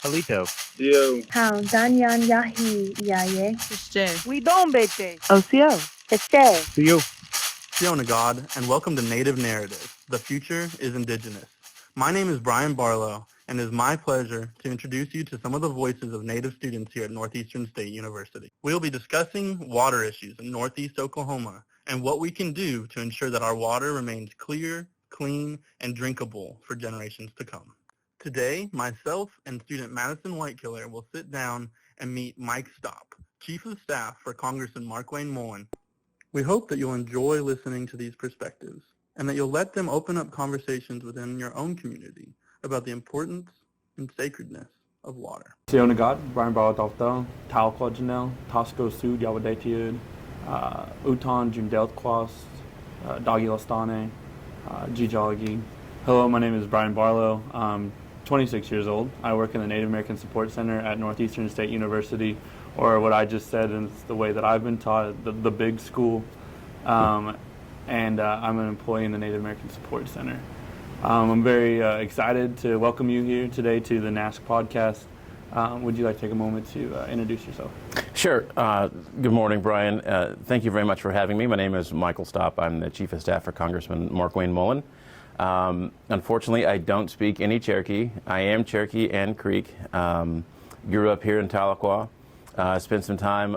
Halito. Dio. Pound Danyan Yahi Yaye. We don't bete. OCO. Este. See you. Fiona God, and welcome to Native Narrative. The future is indigenous. My name is Brian Barlow, and it is my pleasure to introduce you to some of the voices of Native students here at Northeastern State University. We'll be discussing water issues in Northeast Oklahoma and what we can do to ensure that our water remains clear, clean, and drinkable for generations to come. Today, myself and student Madison Whitekiller will sit down and meet Mike Stopp, Chief of Staff for Congressman Markwayne Mullin. We hope that you'll enjoy listening to these perspectives and that you'll let them open up conversations within your own community about the importance and sacredness of water. Fiona God, Brian Barlow Tofto, Talco Janelle, Tosco Sud, Yawadetiud, Utan Jundelt Kwas, Dagi Lastane, Gijagi. Hello, my name is Brian Barlow. I'm 26 years old. I work in the Native American Support Center at Northeastern State University, or what I just said, and it's the way that I've been taught, the big school. And I'm an employee in the Native American Support Center. I'm very excited to welcome you here today to the NASC podcast. Would you like to take a moment to introduce yourself? Sure. Good morning, Brian. Thank you very much for having me. My name is Michael Stopp. I'm the Chief of Staff for Congressman Markwayne Mullin. Unfortunately, I don't speak any Cherokee. I am Cherokee and Creek. Grew up here in Tahlequah. Spent some time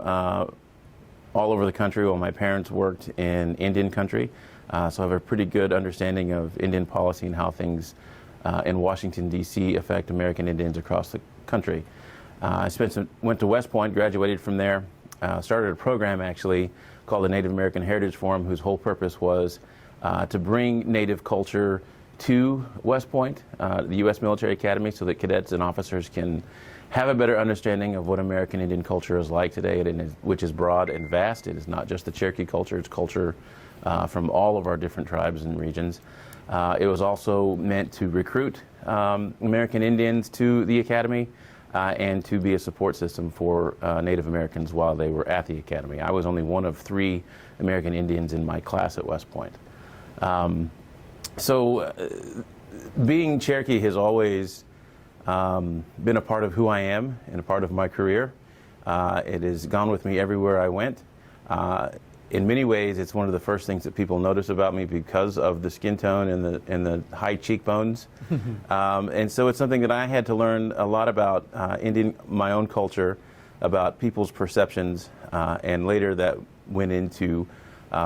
all over the country while my parents worked in Indian country. So I have a pretty good understanding of Indian policy and how things in Washington, D.C. affect American Indians across the country. I went to West Point, graduated from there, started a program actually called the Native American Heritage Forum, whose whole purpose was to bring Native culture to West Point, the U.S. Military Academy, so that cadets and officers can have a better understanding of what American Indian culture is like today, which is broad and vast. It is not just the Cherokee culture, it's culture from all of our different tribes and regions. It was also meant to recruit American Indians to the Academy and to be a support system for Native Americans while they were at the Academy. I was only one of 3 American Indians in my class at West Point. Being Cherokee has always been a part of who I am and a part of my career. It has gone with me everywhere I went. In many ways, it's one of the first things that people notice about me because of the skin tone and the high cheekbones. And so it's something that I had to learn a lot about my own culture, about people's perceptions, and later that went into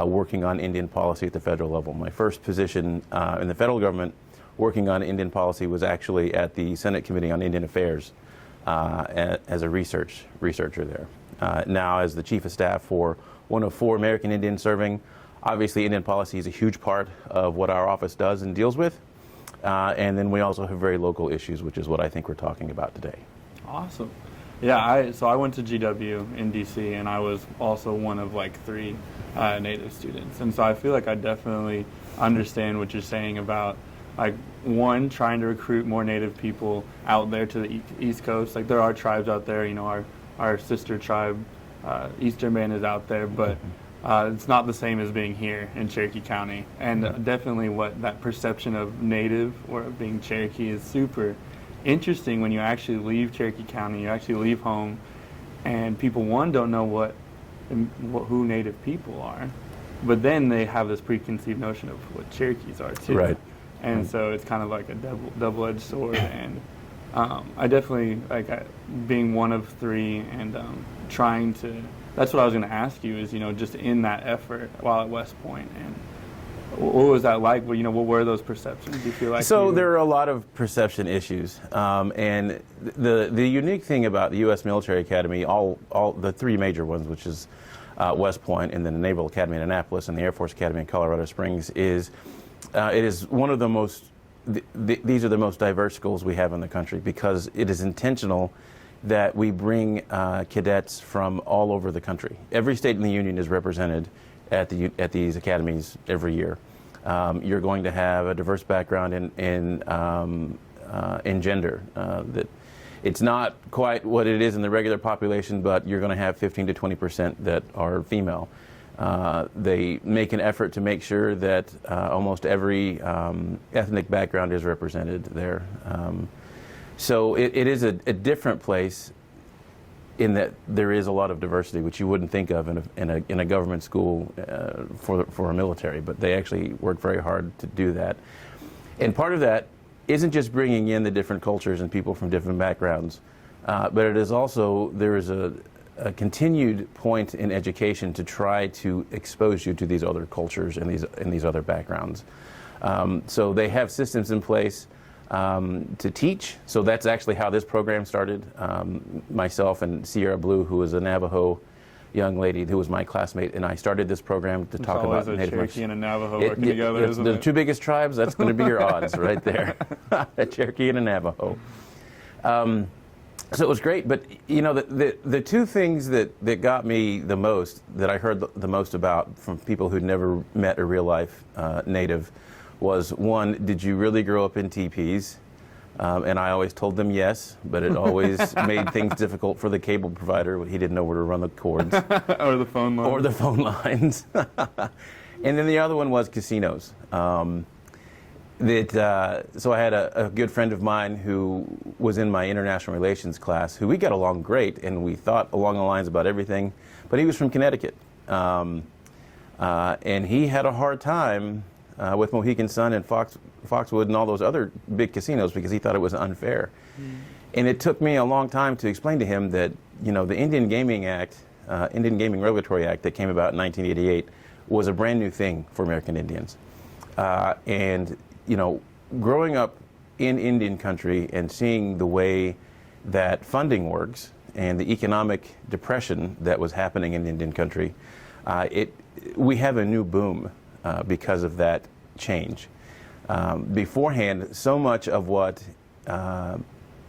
working on Indian policy at the federal level. My first position in the federal government working on Indian policy was actually at the Senate Committee on Indian Affairs as a researcher there. Now as the Chief of Staff for one of 4 American Indians serving, obviously Indian policy is a huge part of what our office does and deals with. And then we also have very local issues, which is what I think we're talking about today. Awesome. Yeah, so I went to GW in DC, and I was also one of like 3 Native students. And so I feel like I definitely understand what you're saying about, like, one, trying to recruit more Native people out there to the East Coast. Like, there are tribes out there, you know, our sister tribe, Eastern Band, is out there, but it's not the same as being here in Cherokee County. And definitely that perception of Native or of being Cherokee is super interesting when you actually leave Cherokee County, you actually leave home, and people, one, don't know who Native people are, but then they have this preconceived notion of what Cherokees are too. Right. And so it's kind of like a double-edged sword. And I definitely being one of 3 and trying to. That's what I was going to ask you is, you know, just in that effort while at West Point, and what was that like? Well, you know, what were those perceptions? Do you feel like? So there are a lot of perception issues, and the unique thing about the U.S. Military Academy, all the 3 major ones, which is West Point and then the Naval Academy in Annapolis and the Air Force Academy in Colorado Springs, is it is one of the most. These are the most diverse schools we have in the country because it is intentional that we bring cadets from all over the country. Every state in the union is represented at these academies every year. You're going to have a diverse background in gender. That it's not quite what it is in the regular population, but you're going to have 15 to 20% that are female. They make an effort to make sure that almost every ethnic background is represented there. So it is a different place in that there is a lot of diversity, which you wouldn't think of in a government school for a military, but they actually work very hard to do that. And part of that isn't just bringing in the different cultures and people from different backgrounds, but it is also, there is a continued point in education to try to expose you to these other cultures and these other backgrounds. So they have systems in place to teach. So that's actually how this program started. Myself and Sierra Blue, who was a Navajo young lady who was my classmate, and I started this program to talk about Native Americans. Cherokee and a Navajo working together, isn't the it? two biggest tribes, that's going to be your odds right there. A Cherokee and a Navajo. So it was great, but you know, the two things that got me the most, that I heard the most about from people who'd never met a real life Native, was one, did you really grow up in teepees? And I always told them yes, but it always made things difficult for the cable provider. He didn't know where to run the cords. Or the phone lines. Or the phone lines. And then the other one was casinos. So I had a good friend of mine who was in my international relations class, who we got along great, and we thought along the lines about everything, but he was from Connecticut. And he had a hard time with Mohegan Sun and Foxwood and all those other big casinos because he thought it was unfair. And it took me a long time to explain to him that, you know, the Indian Gaming Act, Indian Gaming Regulatory Act that came about in 1988 was a brand new thing for American Indians. And, you know, growing up in Indian country and seeing the way that funding works and the economic depression that was happening in Indian country, we have a new boom because of that change. Beforehand, so much of what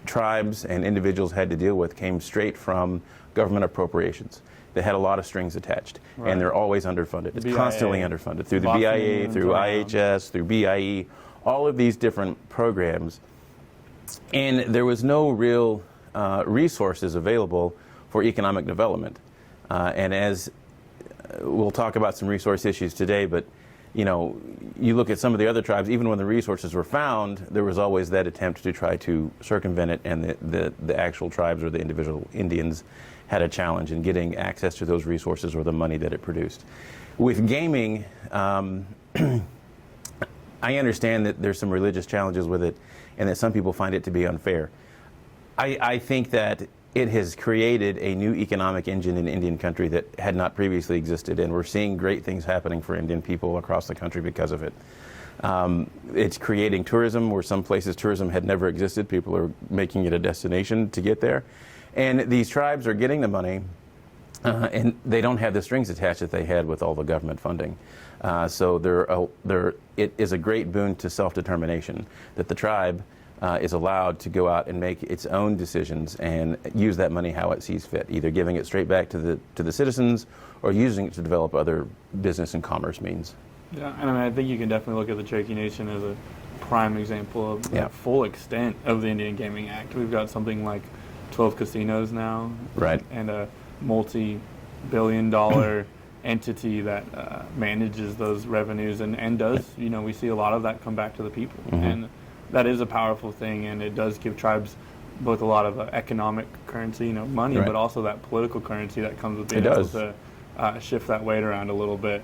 tribes and individuals had to deal with came straight from government appropriations. They had a lot of strings attached, and they're always underfunded. It's constantly underfunded through the BIA, through IHS, through BIE, all of these different programs. And there was no real resources available for economic development. And as we'll talk about some resource issues today, but you know, you look at some of the other tribes, even when the resources were found, there was always that attempt to try to circumvent it, and the actual tribes or the individual Indians had a challenge in getting access to those resources or the money that it produced. With gaming, I understand that there's some religious challenges with it and that some people find it to be unfair. I think that it has created a new economic engine in Indian country that had not previously existed, and we're seeing great things happening for Indian people across the country because of it. It's creating tourism where some places tourism had never existed. People are making it a destination to get there. And these tribes are getting the money, and they don't have the strings attached that they had with all the government funding. So it is a great boon to self-determination that the tribe is allowed to go out and make its own decisions and use that money how it sees fit, either giving it straight back to the citizens or using it to develop other business and commerce means. Yeah, and I mean, I think you can definitely look at the Cherokee Nation as a prime example of the full extent of the Indian Gaming Act. We've got something like 12 casinos now, right, and a multi-billion-dollar entity that manages those revenues and does, you know, we see a lot of that come back to the people. And that is a powerful thing, and it does give tribes both a lot of economic currency, you know, money, but also that political currency that comes with being able to shift that weight around a little bit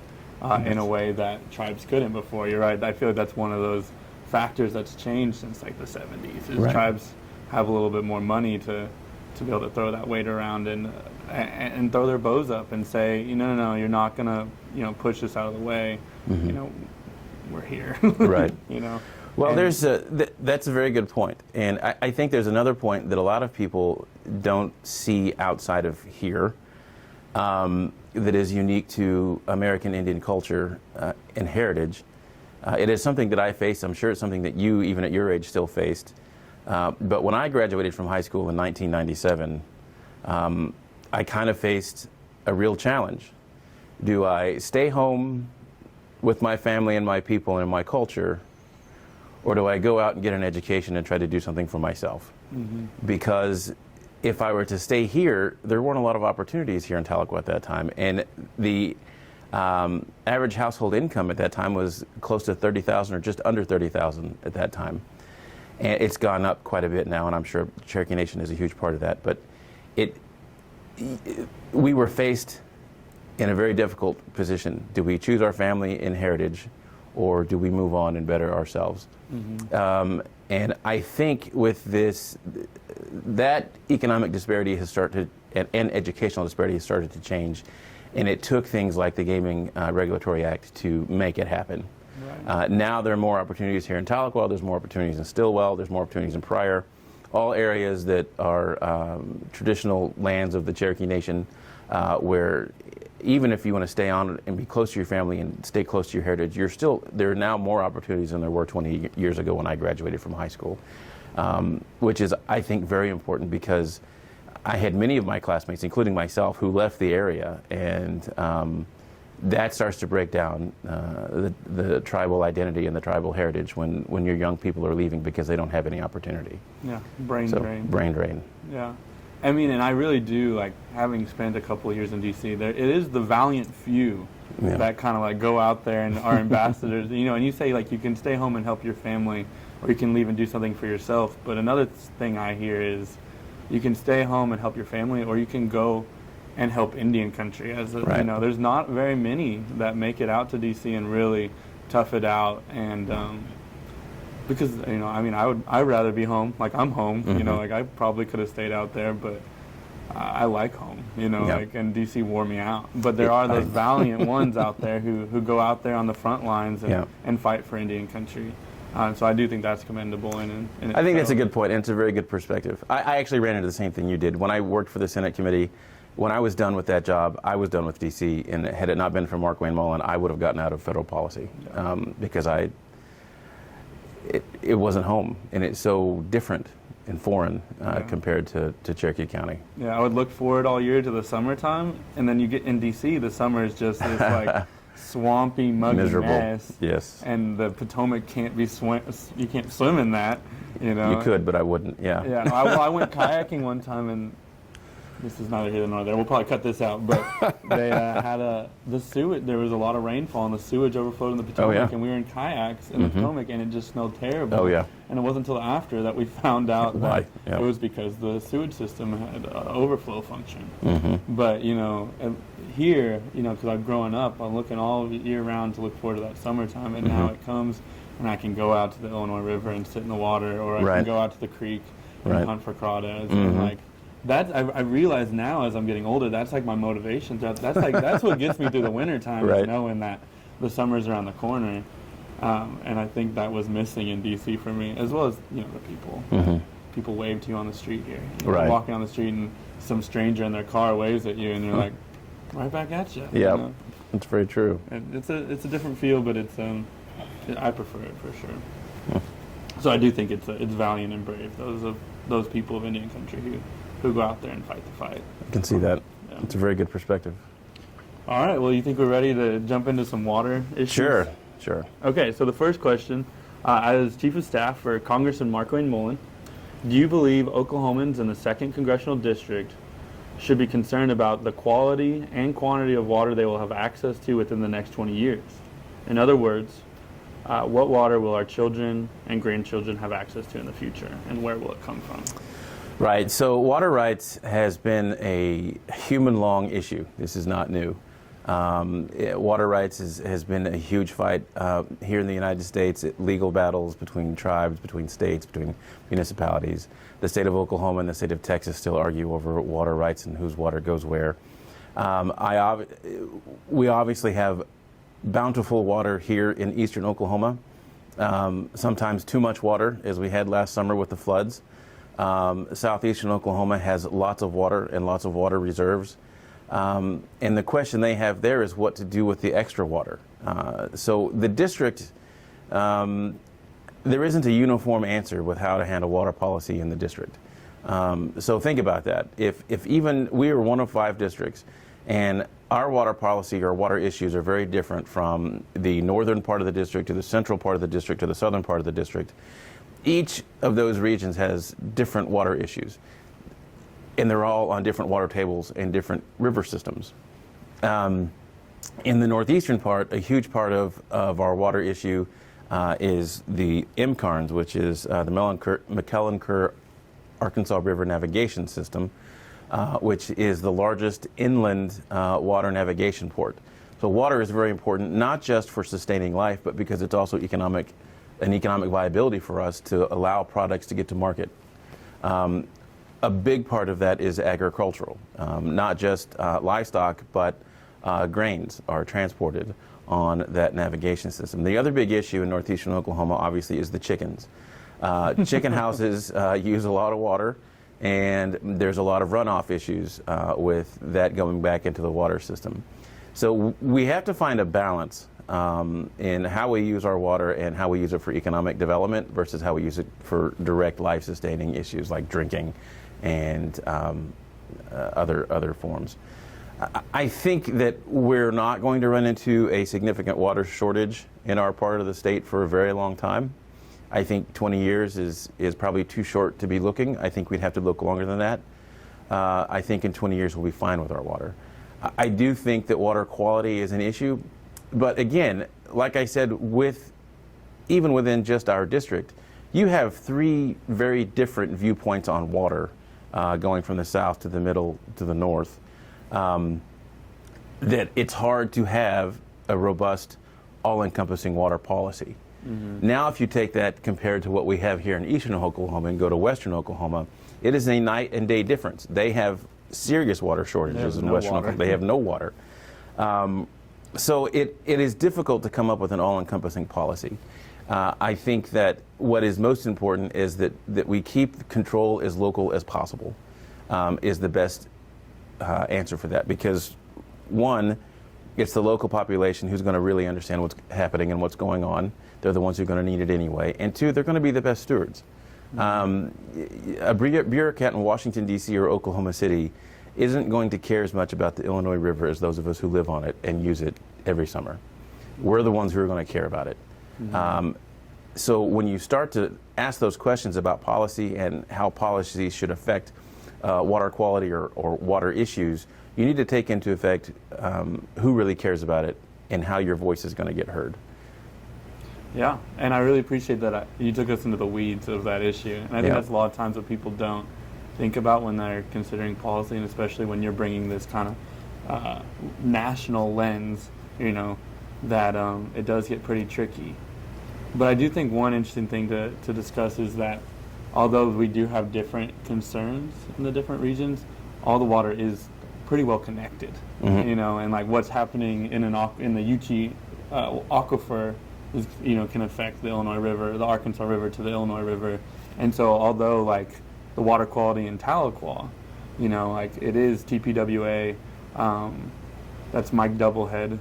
in a way that tribes couldn't before. You're right. I feel like that's one of those factors that's changed since like the 70s. Is tribes have a little bit more money to be able to throw that weight around and throw their bows up and say, no, you're not gonna, push this out of the way. You know, we're here. Right. You know. Well, that's a very good point. And I think there's another point that a lot of people don't see outside of here that is unique to American Indian culture and heritage. It is something that I faced. I'm sure it's something that you, even at your age, still faced. But when I graduated from high school in 1997, I kind of faced a real challenge. Do I stay home with my family and my people and my culture, or do I go out and get an education and try to do something for myself? Because if I were to stay here, there weren't a lot of opportunities here in Tahlequah at that time. And the average household income at that time was close to $30,000 or just under $30,000 at that time. And it's gone up quite a bit now, and I'm sure Cherokee Nation is a huge part of that. But we were faced in a very difficult position. Do we choose our family and heritage, or do we move on and better ourselves? And I think with this, that economic disparity has started, and educational disparity has started to change. And it took things like the Gaming Regulatory Act to make it happen. Right. Now there are more opportunities here in Tahlequah, there's more opportunities in Stillwell, there's more opportunities in Pryor, all areas that are traditional lands of the Cherokee Nation, where even if you want to stay on and be close to your family and stay close to your heritage, there are now more opportunities than there were 20 years ago when I graduated from high school, which is, I think, very important, because I had many of my classmates, including myself, who left the area, and that starts to break down the tribal identity and the tribal heritage when your young people are leaving because they don't have any opportunity. Yeah, brain drain. Brain drain. Yeah. I mean, and I really do, like, having spent a couple of years in D.C., it is the valiant few that kind of, like, go out there and are ambassadors. You know, and you say, like, you can stay home and help your family, or you can leave and do something for yourself. But another thing I hear is you can stay home and help your family, or you can go and help Indian country. You know, there's not very many that make it out to D.C. and really tough it out. And because, you know, I mean, I'd rather be home. Like, I'm home. You know, like, I probably could have stayed out there, but I like home. You know, like, and D.C. wore me out. But there are those valiant ones out there who go out there on the front lines and fight for Indian country. So I do think that's commendable. And I think that's a good point, and it's a very good perspective. I actually ran into the same thing you did. When I worked for the Senate committee, when I was done with that job, I was done with D.C., and had it not been for Markwayne Mullin, I would have gotten out of federal policy, because it wasn't home, and it's so different and foreign compared to Cherokee County. Yeah, I would look forward all year to the summertime, and then you get in D.C., the summer is just this, like, swampy, muggy mess. Yes. And the Potomac can't be you can't swim in that, you know. You could, but I wouldn't. Yeah. Yeah. I went kayaking one time, and this is neither here nor there. We'll probably cut this out, but they had the sewage. There was a lot of rainfall, and the sewage overflowed in the Potomac, and we were in kayaks in the Potomac, and it just smelled terrible. Oh yeah. And it wasn't until after that we found out that it was because the sewage system had overflow function. But, you know, here, you know, because I'm growing up, I'm looking all year round to look forward to that summertime, and now it comes, and I can go out to the Illinois River and sit in the water, or I can go out to the creek and hunt for crawdads, and, like, that I realize now as I'm getting older, that's like my motivation. That's what gets me through the winter time, is knowing that the summer's around the corner. And I think that was missing in D.C. for me, as well as, you know, the people. People wave to you on the street here. You're walking on the street, and some stranger in their car waves at you, and you're like, right back at you. Yeah, you know? It's very true. And it's a different feel, but it's I prefer it for sure. So I do think it's valiant and brave. Those people of Indian country who go out there and fight the fight. I can see that. Yeah. It's a very good perspective. All right. Well, you think we're ready to jump into some water issues? Sure. Okay. So the first question, as Chief of Staff for Congressman Markwayne Mullin, do you believe Oklahomans in the 2nd Congressional District should be concerned about the quality and quantity of water they will have access to within the next 20 years? In other words, what water will our children and grandchildren have access to in the future, and where will it come from? Right. So water rights has been a human-long issue. This is not new. Water rights has been a huge fight here in the United States, legal battles between tribes, between states, between municipalities. The state of Oklahoma and the state of Texas still argue over water rights and whose water goes where. We obviously have bountiful water here in eastern Oklahoma, sometimes too much water, as we had last summer with the floods. Southeastern Oklahoma has lots of water and lots of water reserves. And the question they have there is what to do with the extra water. So the district, there isn't a uniform answer with how to handle water policy in the district. So think about that. If even we are one of 5 districts, and our water policy or water issues are very different from the northern part of the district to the central part of the district to the southern part of the district, each of those regions has different water issues, and they're all on different water tables and different river systems. In the northeastern part, a huge part of our water issue is the MCARNS, which is the McClellan-Kerr Arkansas River Navigation System, which is the largest inland water navigation port. So water is very important, not just for sustaining life, but because it's also an economic viability for us to allow products to get to market. A big part of that is agricultural, not just livestock, but grains are transported on that navigation system. The other big issue in northeastern Oklahoma, obviously, is the chickens. Chicken houses use a lot of water, and there's a lot of runoff issues with that going back into the water system. So we have to find a balance in how we use our water and how we use it for economic development versus how we use it for direct life-sustaining issues like drinking and other forms. I think that we're not going to run into a significant water shortage in our part of the state for a very long time. I think 20 years is probably too short to be looking. I think we'd have to look longer than that. I think in 20 years we'll be fine with our water. I do think that water quality is an issue, but again, like I said, even within just our district, you have three very different viewpoints on water, going from the south to the middle to the north, that it's hard to have a robust, all-encompassing water policy. Mm-hmm. Now, if you take that compared to what we have here in eastern Oklahoma and go to western Oklahoma, it is a night and day difference. They have serious water shortages in western Oklahoma. They have no water. So it is difficult to come up with an all-encompassing policy. I think that what is most important is that we keep control as local as possible, is the best answer for that. Because one, it's the local population who's going to really understand what's happening and what's going on. They're the ones who are going to need it anyway. And two, they're going to be the best stewards. A bureaucrat in Washington, D.C. or Oklahoma City isn't going to care as much about the Illinois River as those of us who live on it and use it every summer. We're the ones who are going to care about it. Mm-hmm. So when you start to ask those questions about policy and how policies should affect water quality or water issues, you need to take into effect who really cares about it and how your voice is going to get heard. Yeah, and I really appreciate that you took us into the weeds of that issue. And I think that's a lot of times what people don't think about when they're considering policy, and especially when you're bringing this kind of national lens, that it does get pretty tricky. But I do think one interesting thing to discuss is that although we do have different concerns in the different regions, all the water is pretty well connected, mm-hmm. And like what's happening in the UT aquifer is, can affect the Illinois River, the Arkansas River to the Illinois River. And so although like the water quality in Tahlequah, like it is TPWA, that's Mike Doublehead.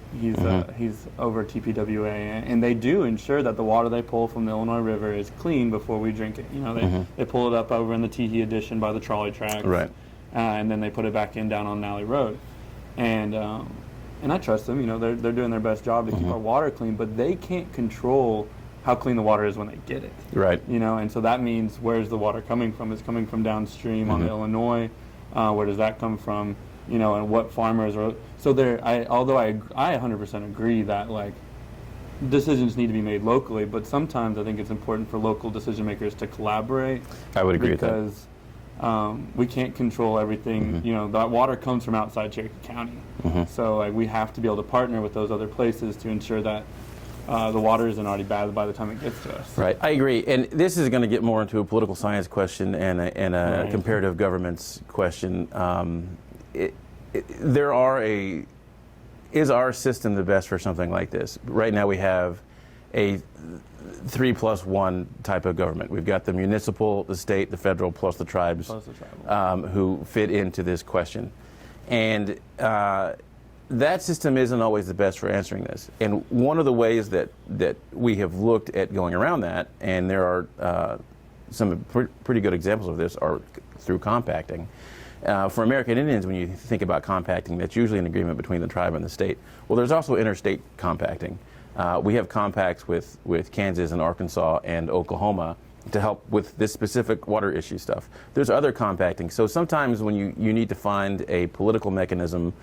He's over TPWA, and they do ensure that the water they pull from the Illinois River is clean before we drink it. They pull it up over in the Teehee Addition by the trolley tracks, right, and then they put it back in down on Nally Road, and I trust them. They're doing their best job to keep our water clean, but they can't control how clean the water is when they get it. Right. And so that means where's the water coming from? It's coming from downstream on the Illinois. Where does that come from? And what farmers are. So although I 100% agree that like decisions need to be made locally, but sometimes I think it's important for local decision makers to collaborate. I would agree with that. Because we can't control everything. That water comes from outside Cherokee County. So like, we have to be able to partner with those other places to ensure that the water isn't already bad by the time it gets to us. Right, I agree. And this is going to get more into a political science question and a comparative governments question. Is our system the best for something like this? Right now we have a 3+1 type of government. We've got the municipal, the state, the federal, plus the tribes, who fit into this question. And that system isn't always the best for answering this. And one of the ways that we have looked at going around that, and there are some pretty good examples of this, are through compacting. For American Indians, when you think about compacting, that's usually an agreement between the tribe and the state. Well, there's also interstate compacting. We have compacts with Kansas and Arkansas and Oklahoma to help with this specific water issue stuff. There's other compacting. So sometimes when you need to find a political mechanism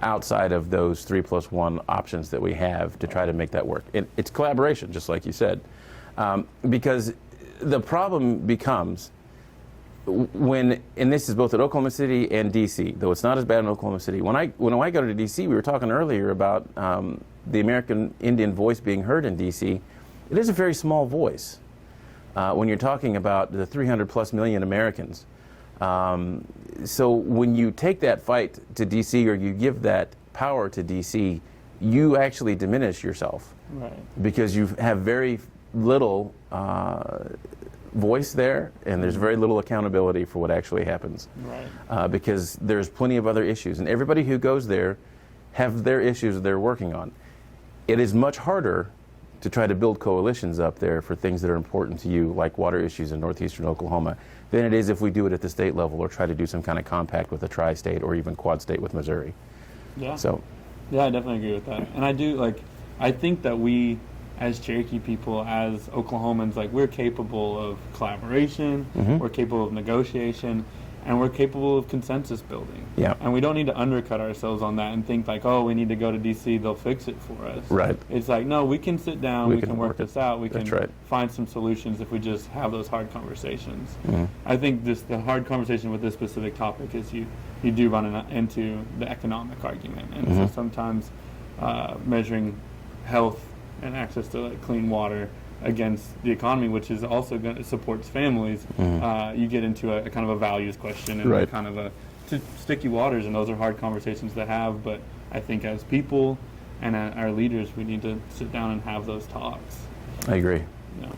outside of those 3+1 options that we have to try to make that work. It's collaboration, just like you said. Because the problem becomes when, and this is both at Oklahoma City and D.C., though it's not as bad in Oklahoma City. When I go to D.C., we were talking earlier about the American Indian voice being heard in D.C. It is a very small voice when you're talking about the 300+ million Americans. So when you take that fight to D.C. or you give that power to D.C., you actually diminish yourself. Right. Because you have very little voice there, and there's very little accountability for what actually happens. Right. Because there's plenty of other issues, and everybody who goes there have their issues they're working on. It is much harder to try to build coalitions up there for things that are important to you, like water issues in northeastern Oklahoma, than it is if we do it at the state level or try to do some kind of compact with a tri-state or even quad state with Missouri. Yeah. So, yeah, I definitely agree with that. And I think that we, as Cherokee people, as Oklahomans, we're capable of collaboration, we're capable of negotiation, and we're capable of consensus building. Yeah. And we don't need to undercut ourselves on that and think oh, we need to go to D.C., they'll fix it for us. Right. It's no, we can sit down, we can work this out, we can right. find some solutions if we just have those hard conversations. I think the hard conversation with this specific topic is you do run into the economic argument. And so sometimes measuring health and access to clean water against the economy, which is also supports families, you get into a kind of a values question and right. kind of a sticky waters, and those are hard conversations to have. But I think as people and our leaders, we need to sit down and have those talks. I agree. Yeah.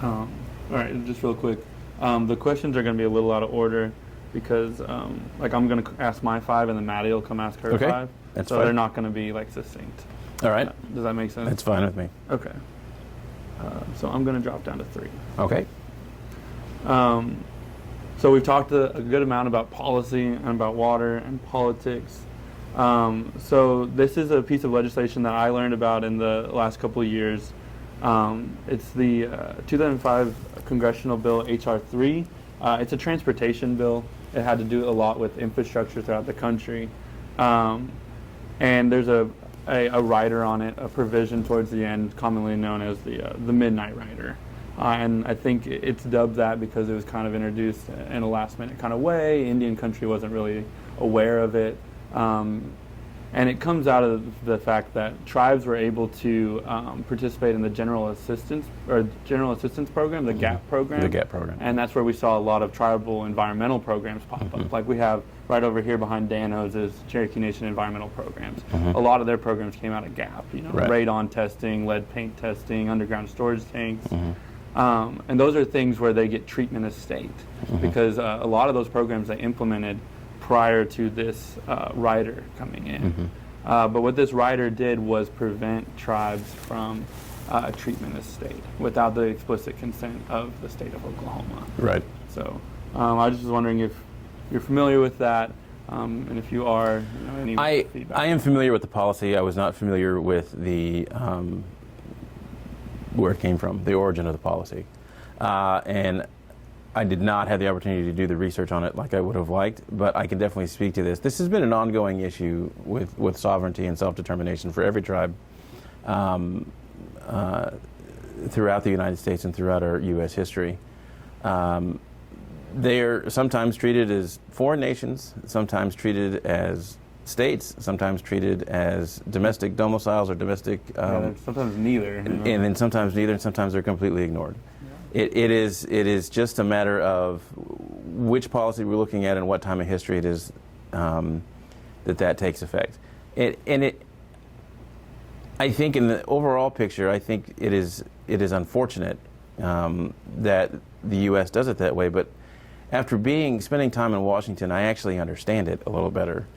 All right, just real quick, the questions are going to be a little out of order because I'm going to ask my 5 and then Maddie will come ask her 5. That's so fine. they're not going to be succinct. All right. Does that make sense? That's fine with me. Okay. So I'm going to drop down to 3. Okay. So we've talked a good amount about policy and about water and politics. So this is a piece of legislation that I learned about in the last couple of years. It's the 2005 Congressional Bill H.R. 3. It's a transportation bill. It had to do a lot with infrastructure throughout the country. And there's a rider on it, a provision towards the end, commonly known as the Midnight Rider. And I think it's dubbed that because it was kind of introduced in a last-minute kind of way. Indian country wasn't really aware of it. And it comes out of the fact that tribes were able to participate in the General Assistance Program, the GAP program. The GAP program. And that's where we saw a lot of tribal environmental programs pop up. Like we have right over here behind Dano's is Cherokee Nation environmental programs. A lot of their programs came out of GAP, right. radon testing, lead paint testing, underground storage tanks. And those are things where they get treatment as state because a lot of those programs they implemented prior to this rider coming in. But what this rider did was prevent tribes from treatment as state without the explicit consent of the state of Oklahoma. Right. So I was just wondering if you're familiar with that, and if you are, any feedback. I am familiar with the policy. I was not familiar with the where it came from, the origin of the policy. And I did not have the opportunity to do the research on it like I would have liked, but I can definitely speak to this. This has been an ongoing issue with sovereignty and self-determination for every tribe throughout the United States and throughout our U.S. history. They are sometimes treated as foreign nations, sometimes treated as states, sometimes treated as domestic domiciles or domestic... sometimes neither. And then sometimes neither, and sometimes they're completely ignored. It is just a matter of which policy we're looking at and what time of history it is that takes effect. I think in the overall picture, I think it is unfortunate that the U.S. does it that way. But after spending time in Washington, I actually understand it a little better.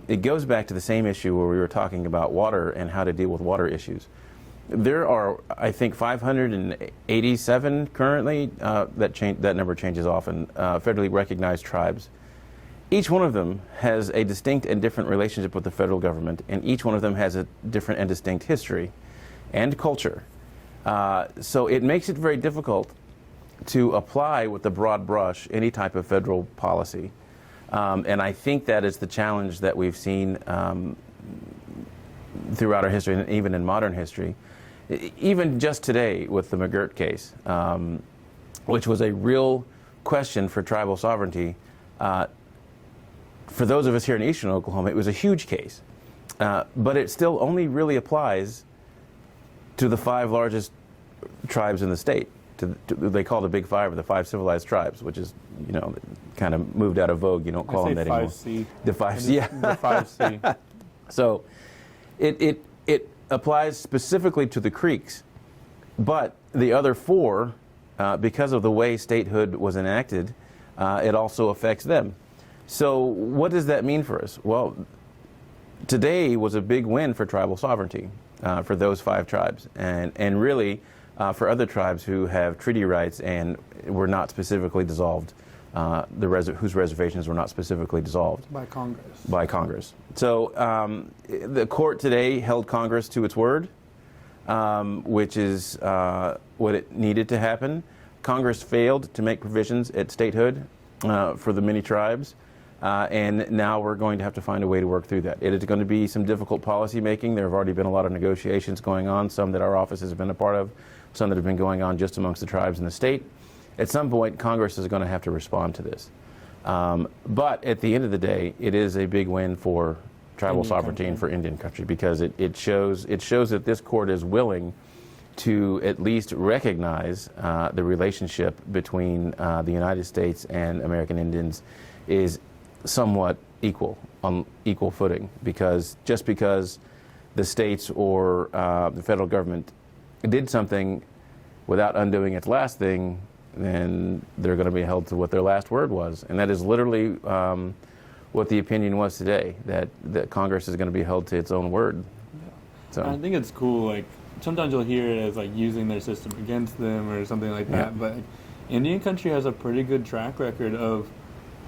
It goes back to the same issue where we were talking about water and how to deal with water issues. There are, I think, 587 currently, that number changes often, federally recognized tribes. Each one of them has a distinct and different relationship with the federal government, and each one of them has a different and distinct history and culture. So it makes it very difficult to apply with the broad brush any type of federal policy. And I think that is the challenge that we've seen throughout our history, and even in modern history. Even just today with the McGirt case, which was a real question for tribal sovereignty. For those of us here in Eastern Oklahoma, it was a huge case. But it still only really applies to the 5 largest tribes in the state. They call the Big Five, or the 5 civilized tribes, which is, kind of moved out of vogue. You don't call them that anymore. 5C. The 5C, yeah. The 5C. So it applies specifically to the Creeks, but the other 4, because of the way statehood was enacted, it also affects them. So what does that mean for us? Well, today was a big win for tribal sovereignty for those 5 tribes, and really for other tribes who have treaty rights and were not specifically dissolved, whose reservations were not specifically dissolved By Congress. By Congress. So the court today held Congress to its word, which is what it needed to happen. Congress failed to make provisions at statehood for the many tribes. And now we're going to have to find a way to work through that. It is going to be some difficult policy making. There have already been a lot of negotiations going on, some that our office has been a part of, some that have been going on just amongst the tribes in the state. At some point, Congress is going to have to respond to this. But at the end of the day, it is a big win for tribal sovereignty and for Indian country, because it shows that this court is willing to at least recognize the relationship between the United States and American Indians is somewhat equal, on equal footing, because just because the states or the federal government did something without undoing its last thing, then they're going to be held to what their last word was. And that is literally what the opinion was today, that Congress is going to be held to its own word. Yeah. So I think it's cool, like, sometimes you'll hear it as like using their system against them or something like that, but Indian country has a pretty good track record of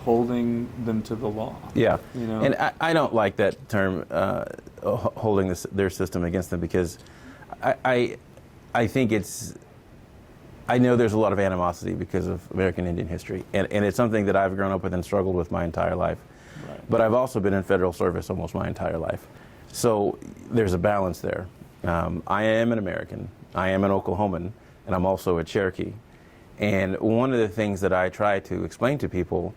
holding them to the law. Yeah, You and I don't like that term, holding their system against them, because I think I know there's a lot of animosity because of American Indian history, and it's something that I've grown up with and struggled with my entire life. Right. But I've also been in federal service almost my entire life. So there's a balance there. I am an American, I am an Oklahoman, and I'm also a Cherokee. And one of the things that I try to explain to people,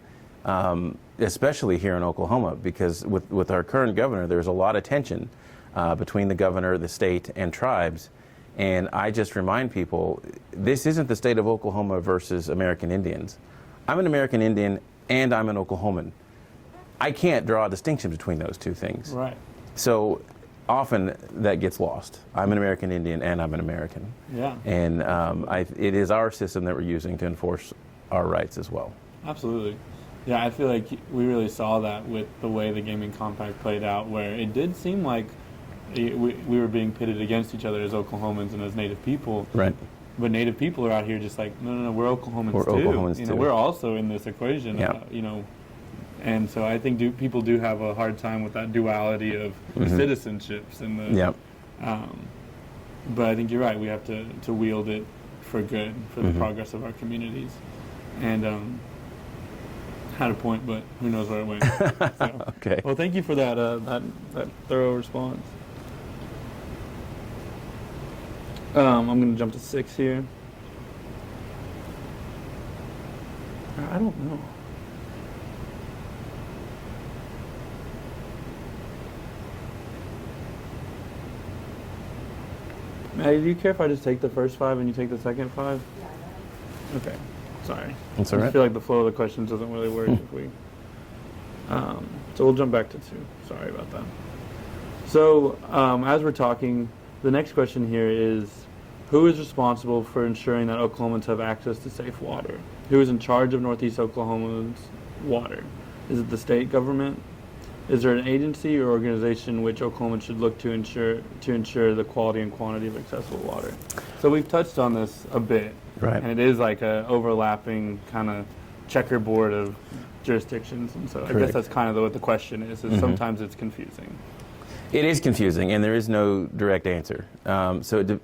especially here in Oklahoma, because with our current governor, there's a lot of tension between the governor, the state, and tribes. And I just remind people, this isn't the state of Oklahoma versus American Indians. I'm an American Indian and I'm an Oklahoman. I can't draw a distinction between those two things. Right. So often that gets lost. I'm an American Indian and I'm an American. Yeah. And it is our system that we're using to enforce our rights as well. Absolutely. Yeah, I feel like we really saw that with the way the gaming compact played out, where it did seem like we were being pitted against each other as Oklahomans and as Native people. Right. But Native people are out here just like, no, we're Oklahomans We're too. Oklahomans too. We're also in this equation. Yeah. And so I think people do have a hard time with that duality of citizenships and the. Yeah. But I think you're right. We have to wield it for good, for the progress of our communities. And had a point, but who knows where it went. So, Okay. Well, thank you for that thorough response. I'm going to jump to 6 here. I don't know. Maddie, do you care if I just take the first 5 and you take the second 5? Yeah. Okay. Sorry. That's all I right. feel like the flow of the questions doesn't really work if we. So we'll jump back to 2. Sorry about that. So as we're talking, the next question here is, who is responsible for ensuring that Oklahomans have access to safe water? Who is in charge of Northeast Oklahoma's water? Is it the state government? Is there an agency or organization which Oklahomans should look to ensure the quality and quantity of accessible water? So we've touched on this a bit. Right. And it is like a overlapping kind of checkerboard of jurisdictions. And so I guess Correct. that's kind of what the question is sometimes it's confusing. It is confusing, and there is no direct answer. So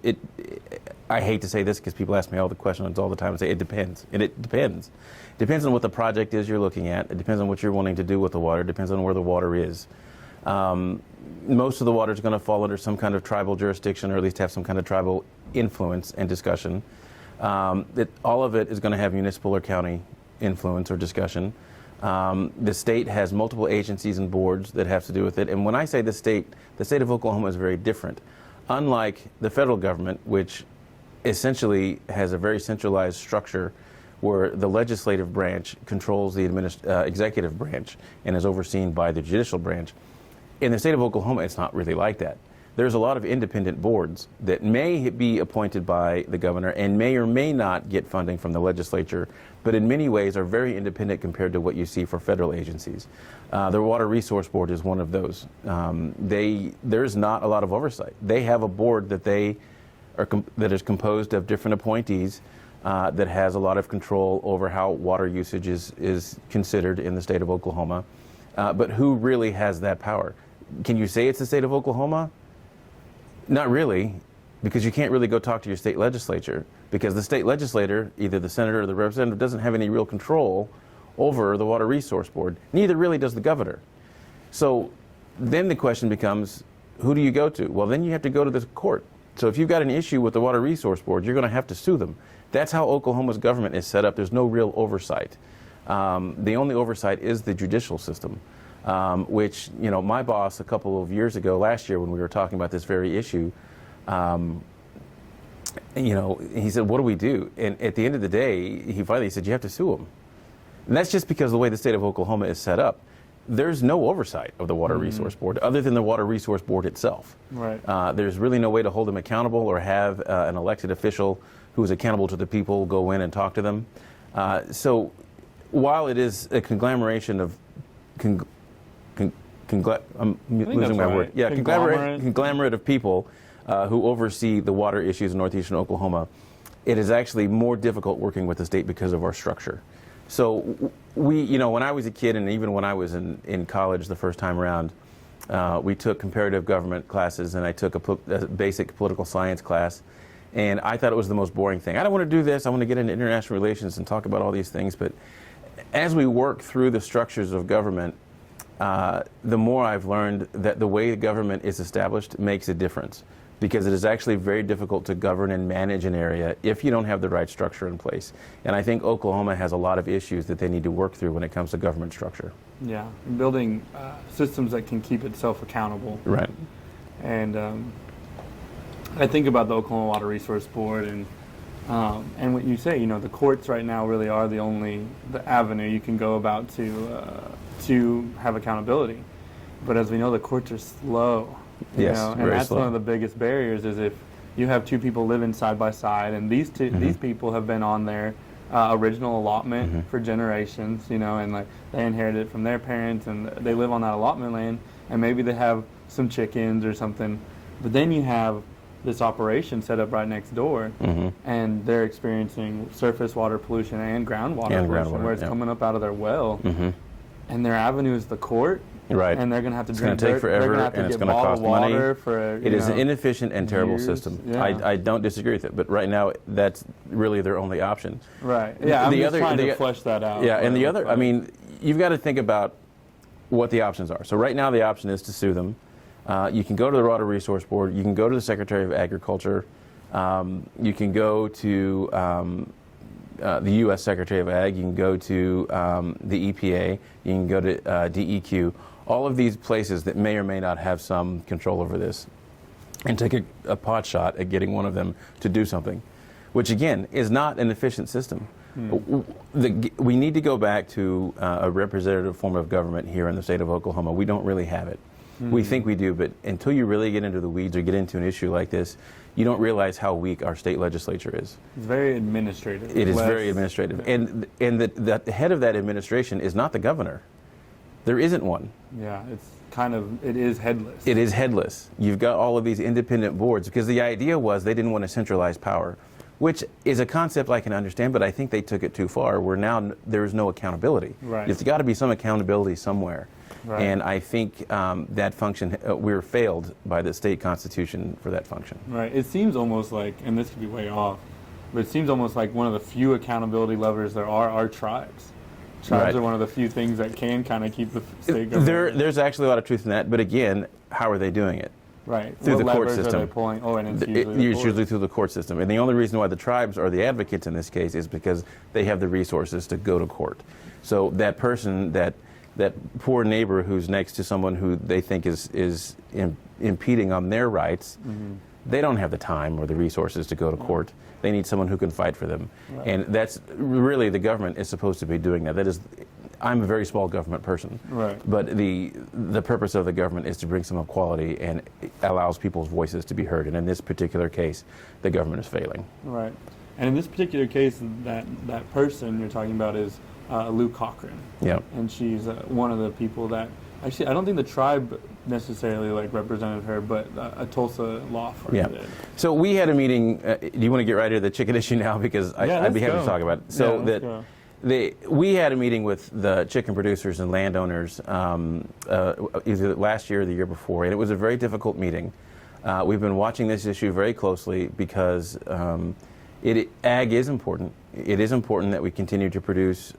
I hate to say this because people ask me all the questions all the time and say it depends. And it depends. It depends on what the project is you're looking at. It depends on what you're wanting to do with the water. It depends on where the water is. Most of the water is going to fall under some kind of tribal jurisdiction, or at least have some kind of tribal influence and discussion. All of it is going to have municipal or county influence or discussion. The state has multiple agencies and boards that have to do with it. And when I say the state of Oklahoma is very different. Unlike the federal government, which essentially has a very centralized structure where the legislative branch controls the executive branch and is overseen by the judicial branch. In the state of Oklahoma, it's not really like that. There's a lot of independent boards that may be appointed by the governor and may or may not get funding from the legislature, but in many ways are very independent compared to what you see for federal agencies. The Water Resource Board is one of those. There's not a lot of oversight. They have a board that that is composed of different appointees that has a lot of control over how water usage is considered in the state of Oklahoma. But who really has that power? Can you say it's the state of Oklahoma? Not really, because you can't really go talk to your state legislature, because the state legislator, either the senator or the representative, doesn't have any real control over the Water Resource Board. Neither really does the governor. So then the question becomes, who do you go to? Well, then you have to go to the court. So if you've got an issue with the Water Resource Board, you're going to have to sue them. That's how Oklahoma's government is set up. There's no real oversight. The only oversight is the judicial system, which, my boss a couple of years ago, last year, when we were talking about this very issue, he said, what do we do? And at the end of the day, he finally said, you have to sue them. And that's just because of the way the state of Oklahoma is set up. There's no oversight of the Water Resource Board other than the Water Resource Board itself. Right. There's really no way to hold them accountable or have an elected official who is accountable to the people go in and talk to them. So while it is a conglomeration of I'm losing my word. Yeah, conglomerate of people who oversee the water issues in northeastern Oklahoma, it is actually more difficult working with the state because of our structure. So we, when I was a kid, and even when I was in college the first time around, we took comparative government classes, and I took a basic political science class, and I thought it was the most boring thing. I don't want to do this. I want to get into international relations and talk about all these things. But as we work through the structures of government, the more I've learned that the way government is established makes a difference, because it is actually very difficult to govern and manage an area if you don't have the right structure in place. And I think Oklahoma has a lot of issues that they need to work through when it comes to government structure. Yeah, building systems that can keep itself accountable. Right. And I think about the Oklahoma Water Resource Board, and what you say, the courts right now really are the avenue you can go about to have accountability. But as we know, the courts are slow. Yes, and that's slow. One of the biggest barriers is if you have two people living side by side, and these people have been on their original allotment for generations, and like they inherited it from their parents, and they live on that allotment land, and maybe they have some chickens or something, but then you have this operation set up right next door, and they're experiencing surface water pollution and groundwater pollution, where it's coming up out of their well, and their avenue is the court. Right. And they're going to have to It's drink. Going to take forever, and it's going to cost money. It is an inefficient and terrible system. Yeah. I don't disagree with it, but right now that's really their only option. Right. Yeah. I'm just trying to flesh that out. Yeah, and the other, you've got to think about what the options are. So right now the option is to sue them. You can go to the Water Resource Board. You can go to the Secretary of Agriculture. You can go to the U.S. Secretary of Ag. You can go to the EPA. You can go to DEQ. All of these places that may or may not have some control over this, and take a pot shot at getting one of them to do something, which again is not an efficient system. We need to go back to a representative form of government here in the state of Oklahoma. We don't really have it. We think we do, but until you really get into the weeds or get into an issue like this, you don't realize how weak our state legislature is. It's very administrative. It is very administrative. And the head of that administration is not the governor. There isn't one. Yeah, it is headless. It is headless. You've got all of these independent boards, because the idea was they didn't want to centralize power. which is a concept I can understand, but I think they took it too far, where now there's no accountability. Right. There's got to be some accountability somewhere. Right. And I think that function, we're failed by the state constitution for that function. Right. It seems almost like, and this could be way off, but it seems almost like one of the few accountability levers there are tribes. Tribes Right. are one of the few things that can kind of keep the state government. There's actually a lot of truth in that, but again, how are they doing it? Right. Through What the court levers are system. they pulling? Oh, and it's usually It's the court. usually through the court system. And the only reason why the tribes are the advocates in this case is because they have the resources to go to court. So that person, that poor neighbor who's next to someone who they think is impeding on their rights, they don't have the time or the resources to go to court. They need someone who can fight for them. Right. And that's really, the government is supposed to be doing that. That is, I'm a very small government person. Right. But the purpose of the government is to bring some equality and it allows people's voices to be heard. And in this particular case, the government is failing. Right. And in this particular case, that person you're talking about is Lou Cochran. Yeah. And she's one of the people that, actually, I don't think the tribe necessarily represented her, but a Tulsa law firm Yeah. did. So we had a meeting. Do you want to get right into the chicken issue now? Because I'd be happy to talk about it. So yeah, let's go. We had a meeting with the chicken producers and landowners either last year or the year before, and it was a very difficult meeting. We've been watching this issue very closely because ag is important. It is important that we continue to produce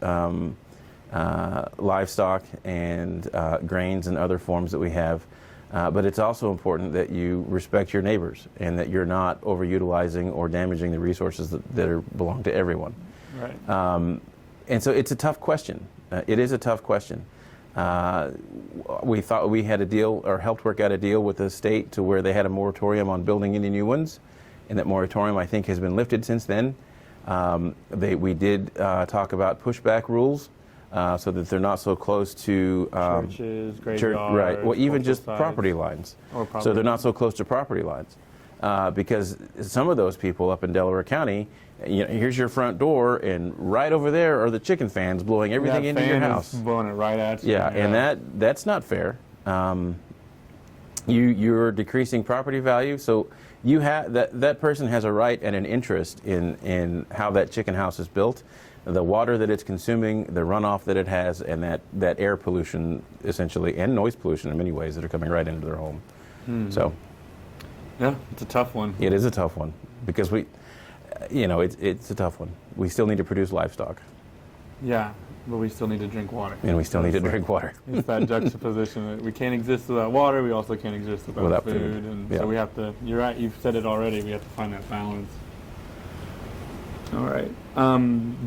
livestock and grains and other forms that we have. But it's also important that you respect your neighbors and that you're not overutilizing or damaging the resources that belong to everyone. Right. And so it's a tough question. It is a tough question. We thought we had a deal, or helped work out a deal with the state to where they had a moratorium on building any new ones, and that moratorium, I think, has been lifted since then. We did talk about pushback rules, so that they're not so close to Churches, graveyards, right? Well, even just sites. property lines. Or property So they're not so close to property lines, because some of those people up in Delaware County, here's your front door, and right over there are the chicken fans blowing everything into your house. Blowing it right at you. Yeah, and that's not fair. You're decreasing property value, so you have that person has a right and an interest in how that chicken house is built, the water that it's consuming, the runoff that it has, and that air pollution essentially, and noise pollution in many ways that are coming right into their home. So yeah, it's a tough one. it is a tough one because it's a tough one. We still need to produce livestock, Yeah, but we still need to drink water. and we still need to drink water. It's that juxtaposition that we can't exist without water. We also can't exist without food. And Yeah. so we have to. You're right. You've said it already. We have to find that balance. All right.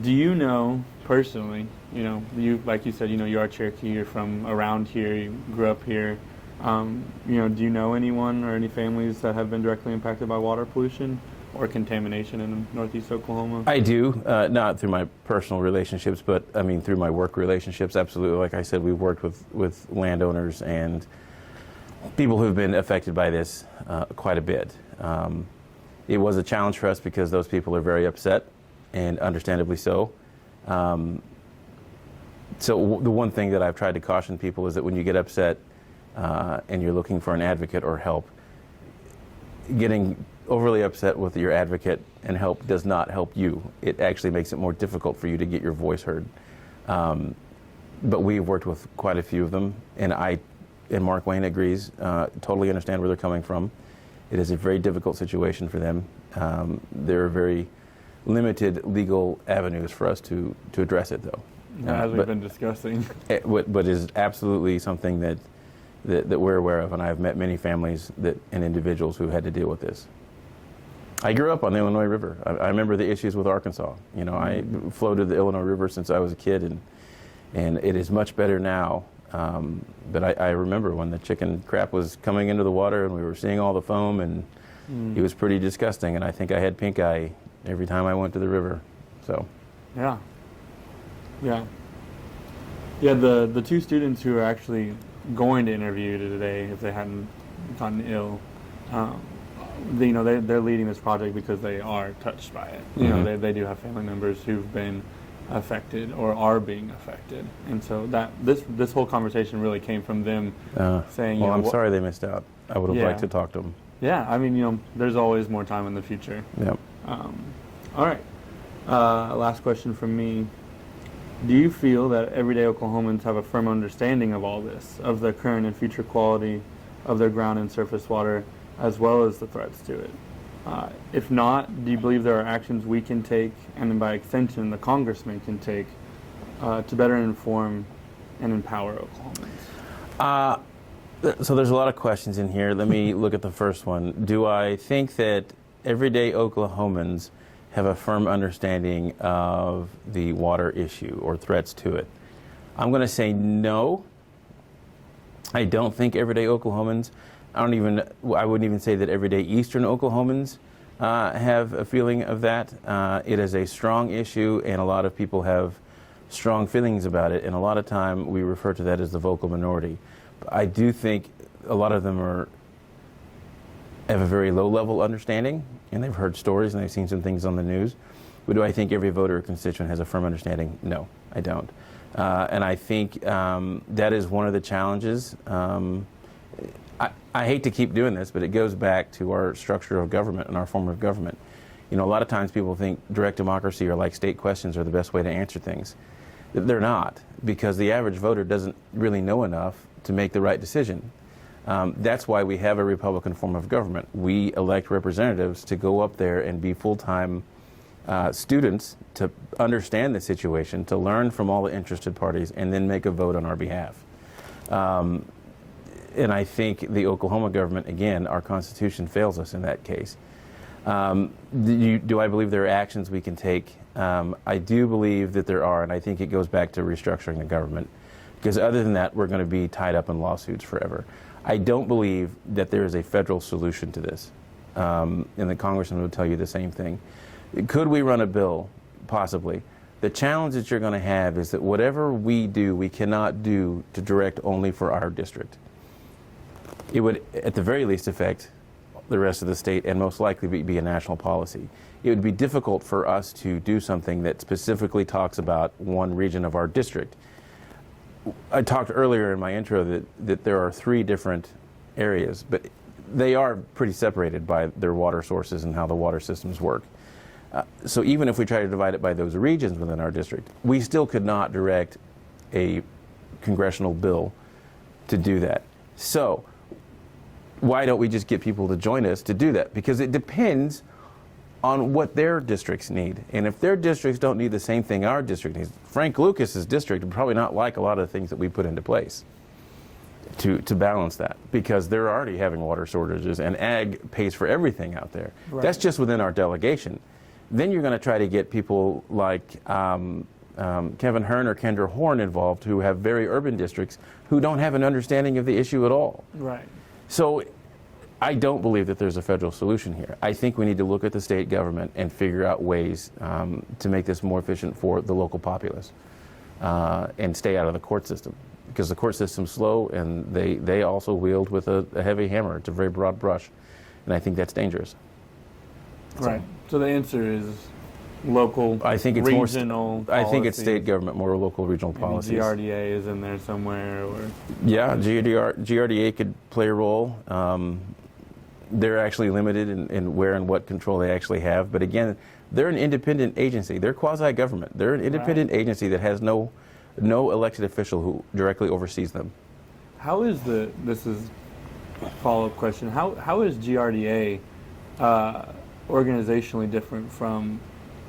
Do you know personally? You like you said. You are Cherokee. You're from around here. You grew up here. Do you know anyone or any families that have been directly impacted by water pollution or contamination in Northeast Oklahoma? I do, not through my personal relationships, but I mean through my work relationships. Absolutely, like I said, we've worked with landowners and people who've been affected by this quite a bit. It was a challenge for us because those people are very upset, and understandably so. So the one thing that I've tried to caution people is that when you get upset and you're looking for an advocate or help, getting overly upset with your advocate and help does not help you. It actually makes it more difficult for you to get your voice heard. But we've worked with quite a few of them, and Markwayne agrees, totally understand where they're coming from. It is a very difficult situation for them. There are very limited legal avenues for us to address it, though. As we've been discussing. But is absolutely something that we're aware of, and I've met many families and individuals who had to deal with this. I grew up on the Illinois River. I remember the issues with Arkansas. I floated the Illinois River since I was a kid, and it is much better now. But I remember when the chicken crap was coming into the water and we were seeing all the foam, and it was pretty disgusting. And I think I had pink eye every time I went to the river. So. Yeah. The two students who are actually going to interview today, if they hadn't gotten ill, they're leading this project because they are touched by it. They do have family members who've been affected or are being affected, and so that this whole conversation really came from them saying, "Well, I'm sorry they missed out. I would have liked to talk to them." Yeah, I mean, there's always more time in the future. Yeah. All right. Last question from me. Do you feel that everyday Oklahomans have a firm understanding of all this, of the current and future quality of their ground and surface water, as well as the threats to it? If not, do you believe there are actions we can take, and then by extension the Congressman can take, to better inform and empower Oklahomans? So there's a lot of questions in here. Let me look at the first one. Do I think that everyday Oklahomans have a firm understanding of the water issue or threats to it? I'm going to say no. I don't think everyday Oklahomans, I wouldn't even say that everyday Eastern Oklahomans have a feeling of that. It is a strong issue, and a lot of people have strong feelings about it, and a lot of time we refer to that as the vocal minority. I do think a lot of them have a very low-level understanding, and they've heard stories and they've seen some things on the news. But do I think every voter or constituent has a firm understanding? No, I don't. And I think that is one of the challenges. I hate to keep doing this, but it goes back to our structure of government and our form of government. You know, a lot of times people think direct democracy or like state questions are the best way to answer things. They're not, because the average voter doesn't really know enough to make the right decision. That's why we have a Republican form of government. We elect representatives to go up there and be full-time students to understand the situation, to learn from all the interested parties, and then make a vote on our behalf. And I think the Oklahoma government, again, our Constitution fails us in that case. Do I believe there are actions we can take? I do believe that there are, and I think it goes back to restructuring the government. Because other than that, we're going to be tied up in lawsuits forever. I don't believe that there is a federal solution to this. And the Congressman would tell you the same thing. Could we run a bill? Possibly. The challenge that you're going to have is that whatever we do, we cannot do to direct only for our district. It would, at the very least, affect the rest of the state and most likely be a national policy. It would be difficult for us to do something that specifically talks about one region of our district. I talked earlier in my intro that there are 3 different areas, but they are pretty separated by their water sources and how the water systems work. So even if we try to divide it by those regions within our district, we still could not direct a congressional bill to do that. So why don't we just get people to join us to do that? Because it depends on what their districts need. And if their districts don't need the same thing our district needs, Frank Lucas's district would probably not like a lot of the things that we put into place to balance that, because they're already having water shortages and ag pays for everything out there. Right. That's just within our delegation. Then you're going to try to get people like Kevin Hearn or Kendra Horn involved, who have very urban districts who don't have an understanding of the issue at all. Right. So I don't believe that there's a federal solution here. I think we need to look at the state government and figure out ways to make this more efficient for the local populace and stay out of the court system, because the court system's slow and they also wield with a heavy hammer. It's a very broad brush, and I think that's dangerous. Right. So the answer is local, I think it's regional I think it's state government, more local regional policies. GRDA is in there somewhere, or yeah, GRDA could play a role. They're actually limited in where and what control they actually have. But again, they're an independent agency. They're quasi-government. They're an independent agency that has no elected official who directly oversees them. How is this is a follow-up question, how is GRDA organizationally different from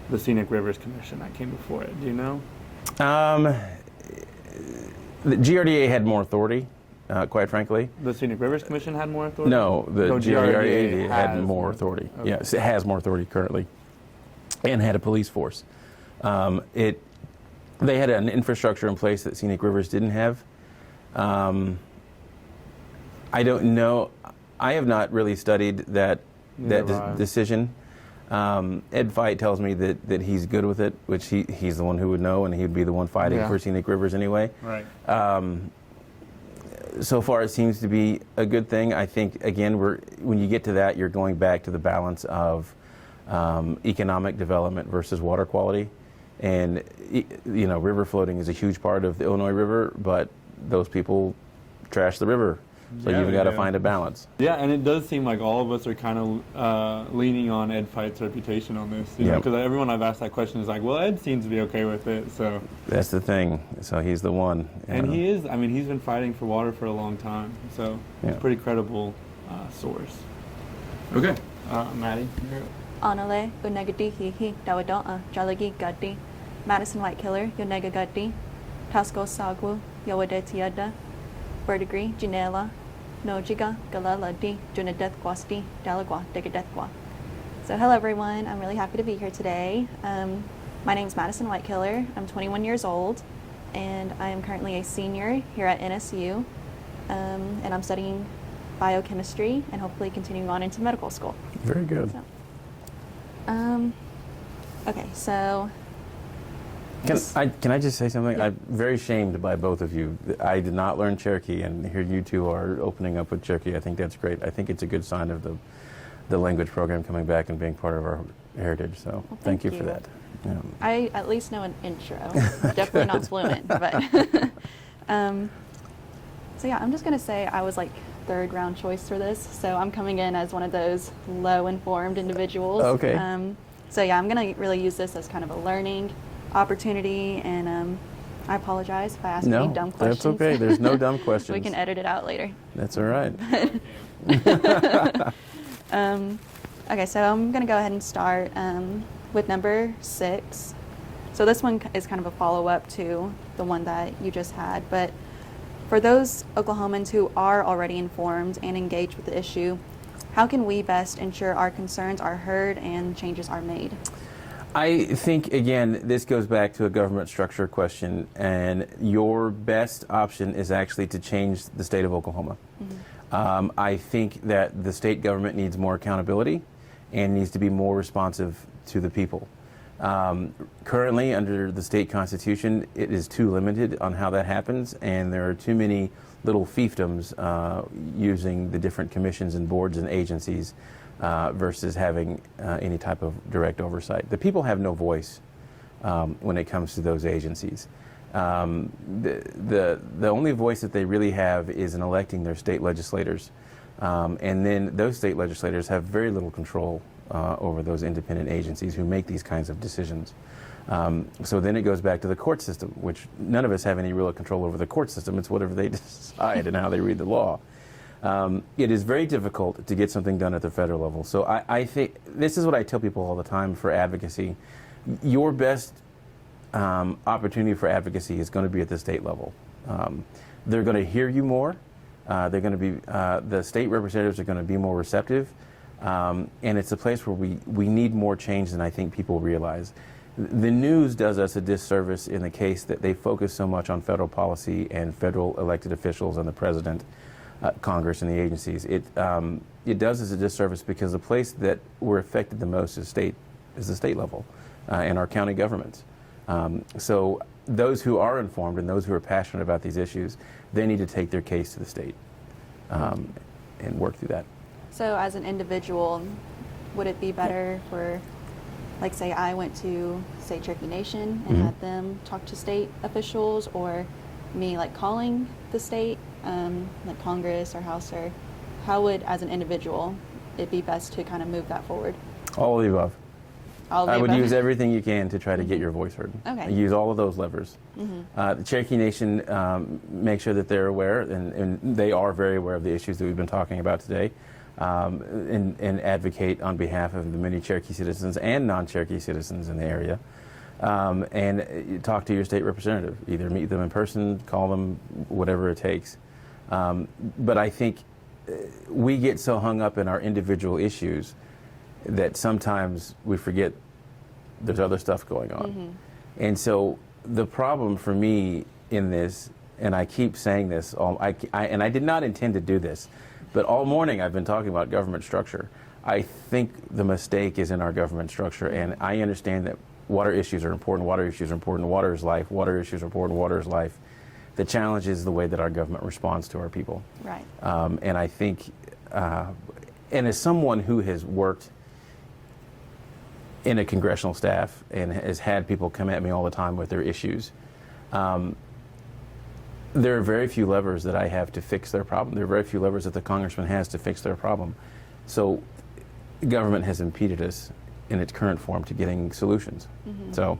the Scenic Rivers Commission that came before it? Do you know? The GRDA had more authority. Quite frankly. The Scenic Rivers Commission had more authority? No, the GRDA had more authority. Okay. Yes, it has more authority currently, and had a police force. They had an infrastructure in place that Scenic Rivers didn't have. I don't know. I have not really studied that decision. Ed Veit tells me that he's good with it, which he's the one who would know, and he would be the one fighting for Scenic Rivers anyway. Right. So far, it seems to be a good thing. I think, again, when you get to that, you're going back to the balance of economic development versus water quality. And, river floating is a huge part of the Illinois River, but those people trash the river. So Yeah, you've got to yeah. find a balance. Yeah, and it does seem like all of us are kind of leaning on Ed Fight's reputation on this. You know, Yep. because everyone I've asked that question is like, well, Ed seems to be okay with it. So, That's the thing. So he's the one. and he is. I mean, he's been fighting for water for a long time. So Yeah. it's a pretty credible source. Okay, Maddie. You're up. Anale, Unegati Hihi, Dawadoa, Jalagi Gati, Madison Whitekiller, Yonega Gati, Tasco Sagwu, Yawadetiada, Verdigri, Janela, Nojiga, Galaladi, Junadeth Gwasti, Dalagwa, Degadethwa. So hello everyone, I'm really happy to be here today. My name is Madison Whitekiller, I'm 21 years old, and I am currently a senior here at NSU, and I'm studying biochemistry and hopefully continuing on into medical school. Very good. So, okay, so Can I just say something? Yeah. I'm very shamed by both of you. I did not learn Cherokee, and here you two are opening up with Cherokee. I think that's great. I think it's a good sign of the language program coming back and being part of our heritage. So thank you for that. Yeah. I at least know an intro. Definitely not fluent, but so yeah, I'm just gonna say I was like third round choice for this, so I'm coming in as one of those low informed individuals. Okay. So yeah, I'm gonna really use this as kind of a learning opportunity, and I apologize if I ask any dumb questions. That's okay. There's no dumb questions. We can edit it out later. That's all right. Okay, so I'm going to go ahead and start with number 6. So this one is kind of a follow-up to the one that you just had, but for those Oklahomans who are already informed and engaged with the issue, how can we best ensure our concerns are heard and changes are made? I think, again, this goes back to a government structure question, and your best option is actually to change the state of Oklahoma. Mm-hmm. I think that the state government needs more accountability and needs to be more responsive to the people. Currently, under the state constitution, it is too limited on how that happens, and there are too many little fiefdoms using the different commissions and boards and agencies versus having any type of direct oversight. The people have no voice when it comes to those agencies. The only voice that they really have is in electing their state legislators. And then those state legislators have very little control over those independent agencies who make these kinds of decisions. So then it goes back to the court system, which none of us have any real control over the court system. It's whatever they decide and how they read the law. It is very difficult to get something done at the federal level. So I think this is what I tell people all the time for advocacy. Your best opportunity for advocacy is going to be at the state level. They're going to hear you more. They're going to be the state representatives are going to be more receptive, and it's a place where we need more change than I think people realize. The news does us a disservice in the case that they focus so much on federal policy and federal elected officials and the president, Congress, and the agencies. It does us a disservice because the place that we're affected the most is the state level and our county governments. So those who are informed and those who are passionate about these issues, they need to take their case to the state and work through that. So as an individual, would it be better for, like, say I went to, say, Cherokee Nation and had them talk to state officials, or me like calling the state, like Congress or House, or how would, as an individual, it be best to kind of move that forward? All of the above. All of the I would above? use everything you can to try to get your voice heard. Okay. Use all of those levers. The Cherokee Nation, make sure that they're aware, and they are very aware of the issues that we've been talking about today, and advocate on behalf of the many Cherokee citizens and non-Cherokee citizens in the area. And talk to your state representative. Either meet them in person, call them, whatever it takes. But I think we get so hung up in our individual issues that sometimes we forget there's other stuff going on. And so the problem for me in this, and I keep saying this, and I did not intend to do this, but all morning I've been talking about government structure. I think the mistake is in our government structure, and I understand that water issues are important, water issues are important, water is life, water issues are important, water is life. The challenge is the way that our government responds to our people. Right. And I think, and as someone who has worked in a congressional staff and has had people come at me all the time with their issues, there are very few levers that I have to fix their problem. There are very few levers that the congressman has to fix their problem. So government has impeded us in its current form to getting solutions. So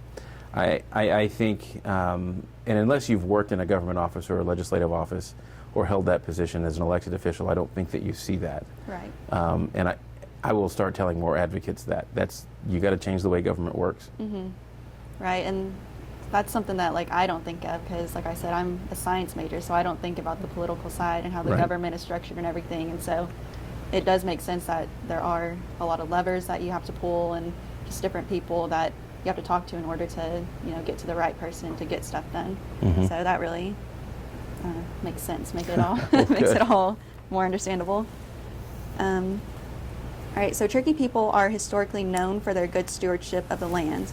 I think, and unless you've worked in a government office or a legislative office or held that position as an elected official, I don't think that you see that. Right. And I will start telling more advocates that. You got to change the way government works. Right, and that's something that like I don't think of because, like I said, I'm a science major, so I don't think about the political side and how the Right. government is structured and everything. And so it does make sense that there are a lot of levers that you have to pull and just different people that you have to talk to in order to, get to the right person to get stuff done. So that really makes sense. Makes it all more understandable. All right, so Cherokee people are historically known for their good stewardship of the land.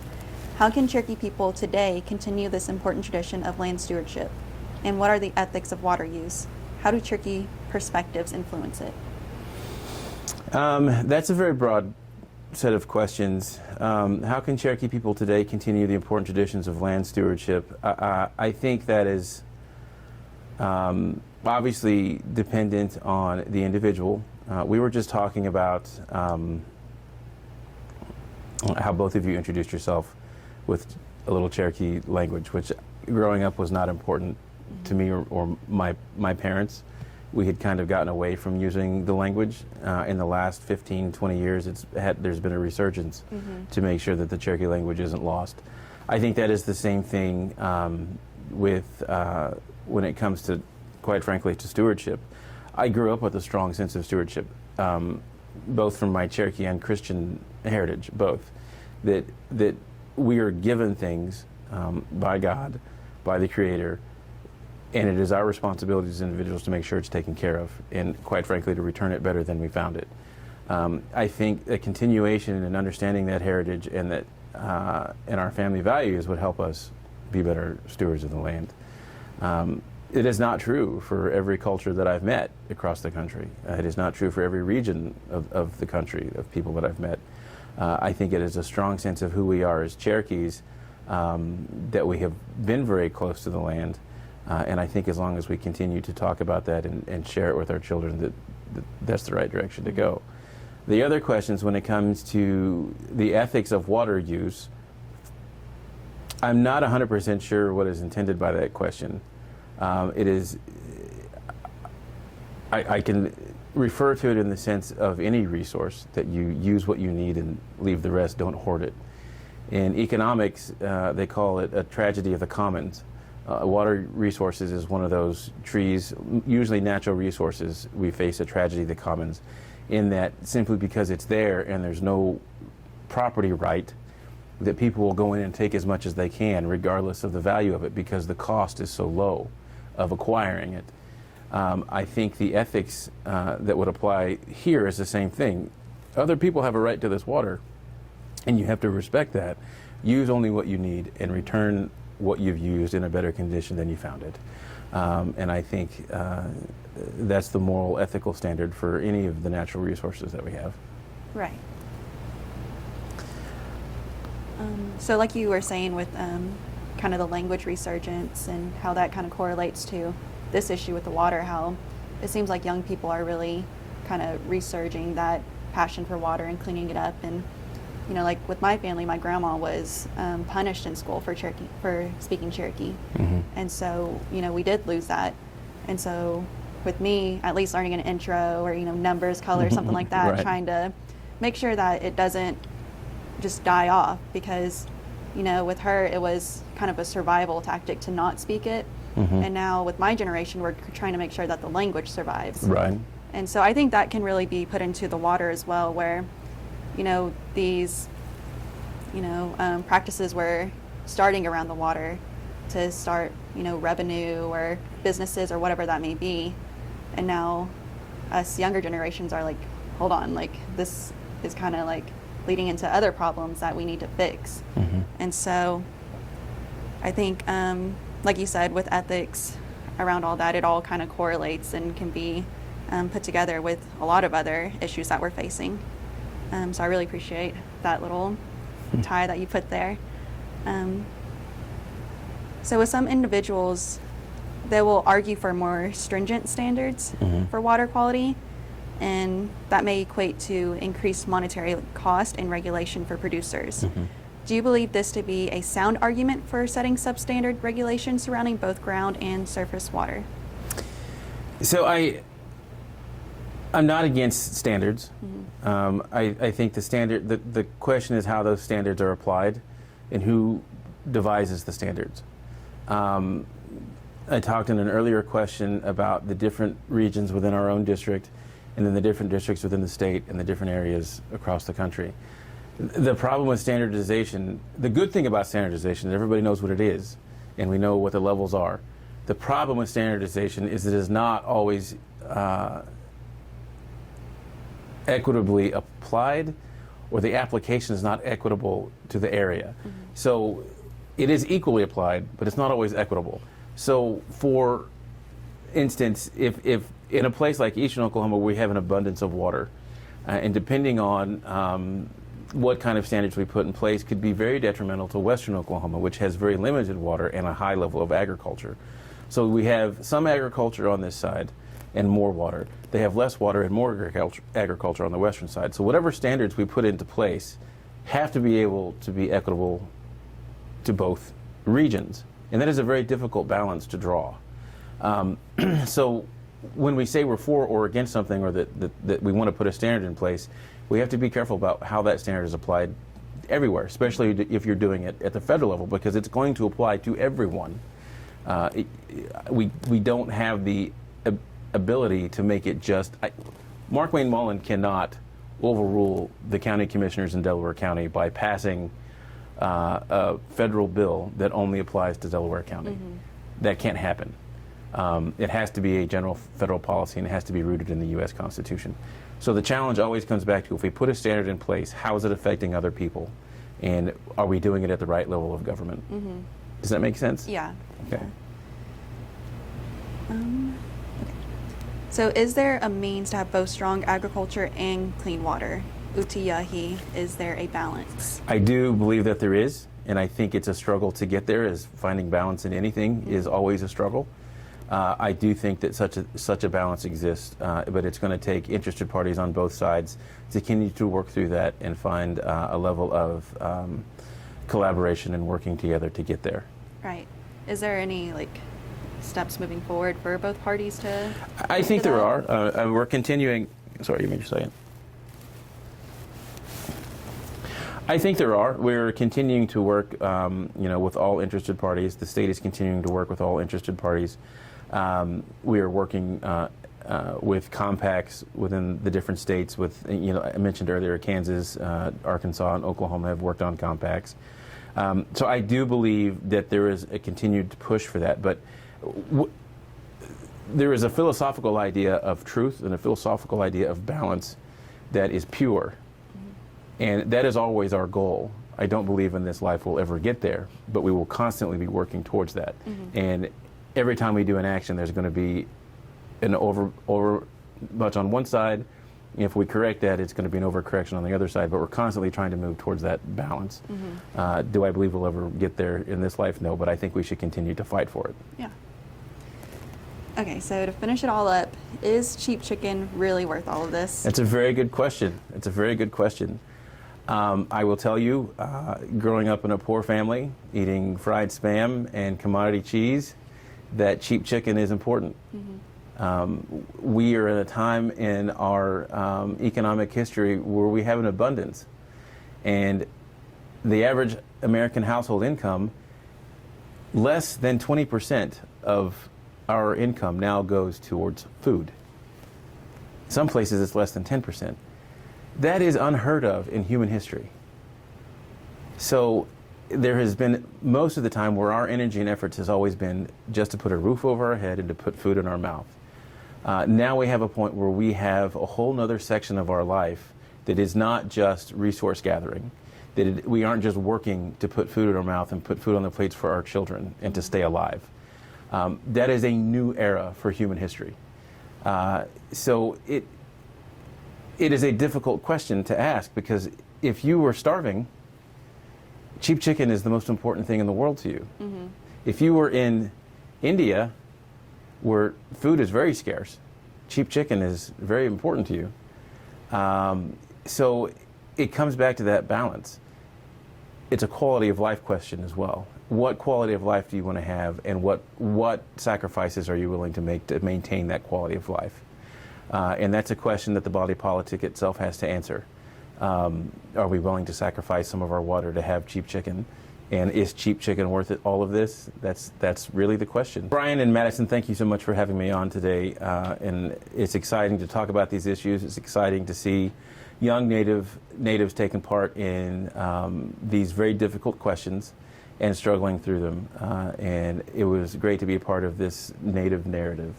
How can Cherokee people today continue this important tradition of land stewardship? And what are the ethics of water use? How do Cherokee perspectives influence it? That's a very broad set of questions. How can Cherokee people today continue the important traditions of land stewardship? I think that is obviously dependent on the individual. We were just talking about how both of you introduced yourself with a little Cherokee language, which growing up was not important to me or my parents. We had kind of gotten away from using the language. In the last 15, 20 years, there's been a resurgence to make sure that the Cherokee language isn't lost. I think that is the same thing with when it comes to, quite frankly, to stewardship. I grew up with a strong sense of stewardship, both from my Cherokee and Christian heritage, both. That we are given things by God, by the Creator, and it is our responsibility as individuals to make sure it's taken care of, and quite frankly, to return it better than we found it. I think a continuation and understanding that heritage and that and our family values would help us be better stewards of the land. It is not true for every culture that I've met across the country. It is not true for every region of the country, of people that I've met. I think it is a strong sense of who we are as Cherokees, that we have been very close to the land. And I think as long as we continue to talk about that and share it with our children, that's the right direction to go. The other questions when it comes to the ethics of water use, I'm not 100% sure what is intended by that question. It is, I can refer to it in the sense of any resource, that you use what you need and leave the rest, don't hoard it. In economics, they call it a tragedy of the commons. Water resources is one of those trees, usually natural resources. We face a tragedy of the commons in that simply because it's there and there's no property right, that people will go in and take as much as they can regardless of the value of it because the cost is so low of acquiring it. I think the ethics that would apply here is the same thing. Other people have a right to this water, and you have to respect that. Use only what you need and return what you've used in a better condition than you found it. And I think that's the moral, ethical standard for any of the natural resources that we have. Right. So like you were saying with kind of the language resurgence and how that kind of correlates to this issue with the water, how it seems like young people are really kind of resurging that passion for water and cleaning it up. And like with my family, my grandma was punished in school for speaking Cherokee. And so, we did lose that. And so with me, at least learning an intro or, numbers, colors, something like that, Right. trying to make sure that it doesn't just die off because, with her, it was kind of a survival tactic to not speak it. And now with my generation, we're trying to make sure that the language survives. Right. And so I think that can really be put into the water as well, where these, practices were starting around the water to start, revenue or businesses or whatever that may be. And now us younger generations are like, hold on, like this is kind of like leading into other problems that we need to fix. And so I think, like you said, with ethics around all that, it all kind of correlates and can be put together with a lot of other issues that we're facing. So I really appreciate that little tie that you put there. So with some individuals, they will argue for more stringent standards for water quality, and that may equate to increased monetary cost and regulation for producers. Do you believe this to be a sound argument for setting substandard regulations surrounding both ground and surface water? So I'm not against standards. I think the question is how those standards are applied and who devises the standards. I talked in an earlier question about the different regions within our own district and then the different districts within the state and the different areas across the country. The problem with standardization, the good thing about standardization is everybody knows what it is and we know what the levels are. The problem with standardization is it is not always equitably applied, or the application is not equitable to the area. So it is equally applied, but it's not always equitable. So for instance, if in a place like Eastern Oklahoma we have an abundance of water, and depending on what kind of standards we put in place could be very detrimental to Western Oklahoma, which has very limited water and a high level of agriculture. So we have some agriculture on this side and more water. They have less water and more agriculture on the western side. So whatever standards we put into place have to be able to be equitable to both regions. And that is a very difficult balance to draw. So when we say we're for or against something, or that we want to put a standard in place, we have to be careful about how that standard is applied everywhere, especially if you're doing it at the federal level, because it's going to apply to everyone. We don't have the ability to make it just... Markwayne Mullin cannot overrule the county commissioners in Delaware County by passing a federal bill that only applies to Delaware County. That can't happen. It has to be a general federal policy, and it has to be rooted in the U.S. Constitution. So the challenge always comes back to, if we put a standard in place, how is it affecting other people? And are we doing it at the right level of government? Does that make sense? Yeah. Okay. So is there a means to have both strong agriculture and clean water? Utiyahi, is there a balance? I do believe that there is, and I think it's a struggle to get there, as finding balance in anything is always a struggle. I do think that such a balance exists, but it's going to take interested parties on both sides to continue to work through that and find a level of collaboration and working together to get there. Right. Is there any steps moving forward for both parties to... I think there are. We're continuing... Sorry, give me just a second. I think there are. We're continuing to work, with all interested parties. The state is continuing to work with all interested parties. We are working with compacts within the different states. With, I mentioned earlier, Kansas, Arkansas, and Oklahoma have worked on compacts. So I do believe that there is a continued push for that. But there is a philosophical idea of truth and a philosophical idea of balance that is pure. And that is always our goal. I don't believe in this life we'll ever get there, but we will constantly be working towards that. And every time we do an action, there's going to be an over much on one side. If we correct that, it's going to be an overcorrection on the other side, but we're constantly trying to move towards that balance. Do I believe we'll ever get there in this life? No, but I think we should continue to fight for it. Yeah. Okay, so to finish it all up, is cheap chicken really worth all of this? It's a very good question. It's a very good question. I will tell you, growing up in a poor family, eating fried Spam and commodity cheese, that cheap chicken is important. We are in a time in our economic history where we have an abundance. And the average American household income, less than 20% of our income now goes towards food. Some places it's less than 10%. That is unheard of in human history. So there has been most of the time where our energy and efforts has always been just to put a roof over our head and to put food in our mouth. Now we have a point where we have a whole nother section of our life that is not just resource gathering, that we aren't just working to put food in our mouth and put food on the plates for our children and to stay alive. That is a new era for human history. So it is a difficult question to ask, because if you were starving, cheap chicken is the most important thing in the world to you. If you were in India where food is very scarce. Cheap chicken is very important to you. So it comes back to that balance. It's a quality of life question as well. What quality of life do you want to have, and what sacrifices are you willing to make to maintain that quality of life? And that's a question that the body politic itself has to answer. Are we willing to sacrifice some of our water to have cheap chicken? And is cheap chicken worth it, all of this? That's really the question. Brian and Madison, thank you so much for having me on today. And it's exciting to talk about these issues. It's exciting to see young natives taking part in these very difficult questions and struggling through them. And it was great to be a part of this Native narrative.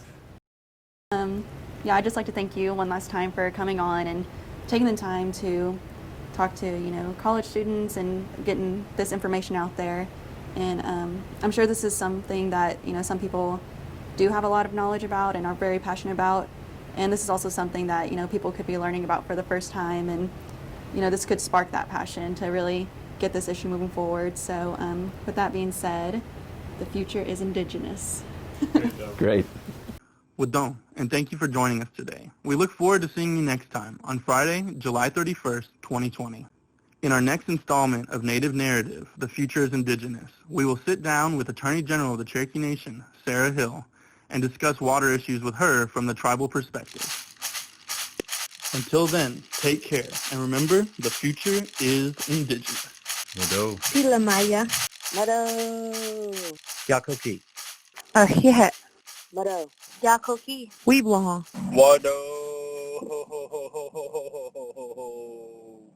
Yeah, I'd just like to thank you one last time for coming on and taking the time to talk to college students and getting this information out there. And I'm sure this is something that some people do have a lot of knowledge about and are very passionate about. And this is also something that people could be learning about for the first time, and this could spark that passion to really get this issue moving forward. So with that being said, the future is Indigenous. Great. Wadon, and thank you for joining us today. We look forward to seeing you next time on Friday, July 31st, 2020. In our next installment of Native Narrative, The Future is Indigenous, we will sit down with Attorney General of the Cherokee Nation, Sarah Hill, and discuss water issues with her from the tribal perspective. Until then, take care, and remember, the future is Indigenous. Wado. Pilamaya. Mado. Yakoki. Ahihet. Mado. Yakoki. Weeblaw. Wado.